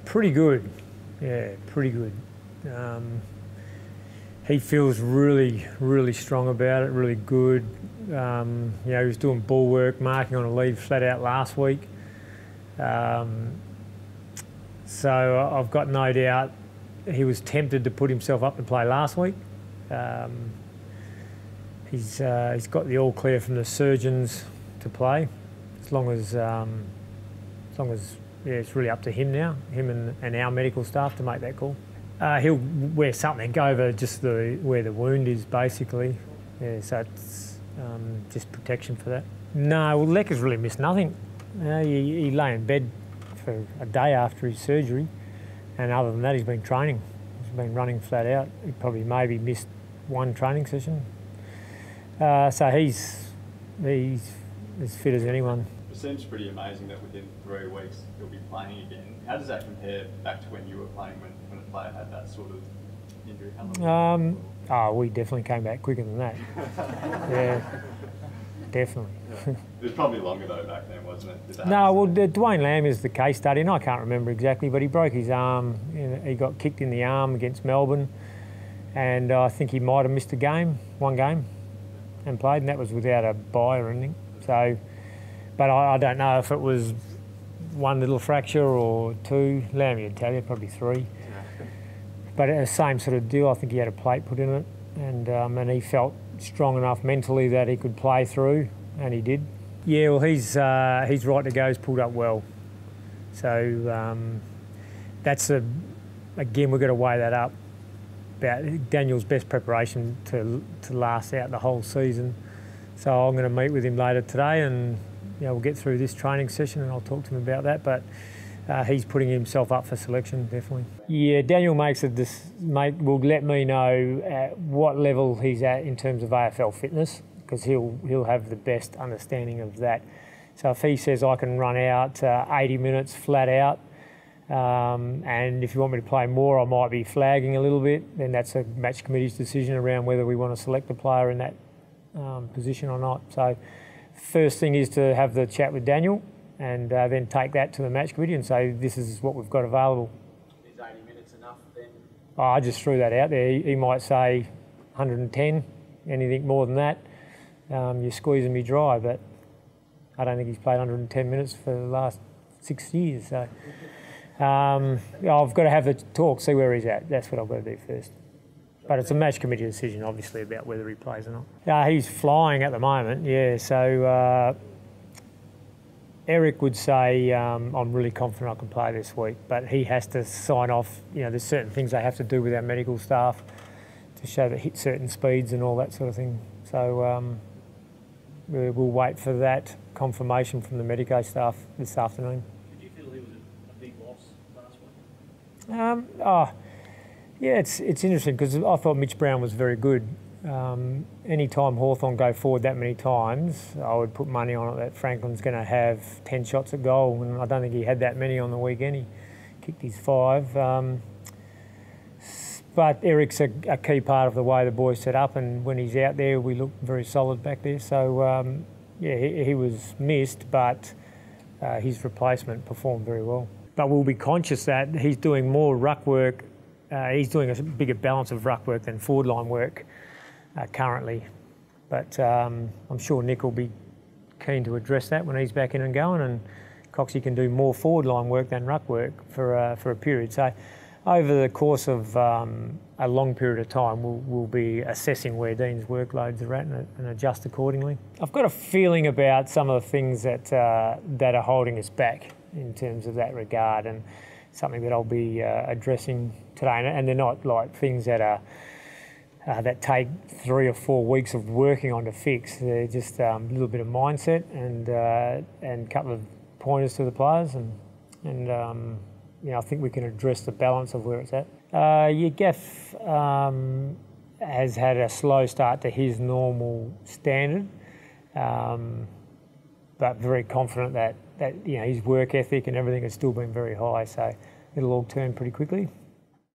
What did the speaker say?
Pretty good, yeah, pretty good. He feels really strong about it, really good. He was doing ball work, marking on a lead flat out last week. So I've got no doubt he was tempted to put himself up to play last week. He's got the all clear from the surgeons to play, as long as it's really up to him now, him and our medical staff to make that call. He'll wear something over just where the wound is, basically. Yeah, so it's just protection for that. No, well, LeCras really missed nothing. He lay in bed for a day after his surgery, and other than that, he's been training. He's been running flat out. He probably maybe missed one training session. So he's as fit as anyone. It seems pretty amazing that within 3 weeks he'll be playing again. How does that compare back to when you were playing, when a player had that sort of injury? We definitely came back quicker than that. Yeah, definitely. Yeah. It was probably longer though back then, wasn't it? No, well, Dwayne Lamb is the case study, and I can't remember exactly, but he broke his arm. He got kicked in the arm against Melbourne, and I think he might have missed one game, and played, and that was without a bye or anything. So, but I don't know if it was one little fracture or two. Lamb would tell you, probably 3. Yeah. But the same sort of deal. I think he had a plate put in it, and he felt strong enough mentally that he could play through, and he did. Yeah, well, he's right to go. He's pulled up well, so that's again, we've got to weigh that up. About Daniel's best preparation to last out the whole season. So I'm going to meet with him later today, and we'll get through this training session, and I'll talk to him about that. But he's putting himself up for selection, definitely. Yeah, Daniel will let me know at what level he's at in terms of AFL fitness, because he'll have the best understanding of that. So if he says I can run out 80 minutes flat out, and if you want me to play more, I might be flagging a little bit, then that's a match committee's decision around whether we want to select a player in that position or not. So first thing is to have the chat with Daniel, and then take that to the match committee and say, this is what we've got available. Is 80 minutes enough then? I just threw that out there. He might say 110, anything more than that, you're squeezing me dry, but I don't think he's played 110 minutes for the last 6 years. So I've got to have the talk, see where he's at. That's what I've got to do first. But it's a match committee decision, obviously, about whether he plays or not. He's flying at the moment, yeah. So Eric would say, I'm really confident I can play this week, but he has to sign off. There's certain things they have to do with our medical staff to show that hit certain speeds and all that sort of thing. So we'll wait for that confirmation from the medico staff this afternoon. Did you feel he was a big loss last week? Yeah, it's interesting because I thought Mitch Brown was very good. Any time Hawthorn go forward that many times, I would put money on it that Franklin's going to have 10 shots at goal, and I don't think he had that many on the weekend. He kicked his 5. But Eric's a key part of the way the boys set up, and when he's out there, we look very solid back there. So, he was missed, but his replacement performed very well. But we'll be conscious that he's doing more ruck work. He's doing a bigger balance of ruck work than forward line work currently. But I'm sure Nick will be keen to address that when he's back in and going, and Coxie can do more forward line work than ruck work for a period. So over the course of a long period of time, we'll be assessing where Dean's workloads are at and adjust accordingly. I've got a feeling about some of the things that are holding us back in terms of that regard, and something that I'll be addressing today. And they're not like things that are that take 3 or 4 weeks of working on to fix. They're just a little bit of mindset and a couple of pointers to the players, and I think we can address the balance of where it's at. Gaff has had a slow start to his normal standard, but very confident that his work ethic and everything has still been very high, so it'll all turn pretty quickly.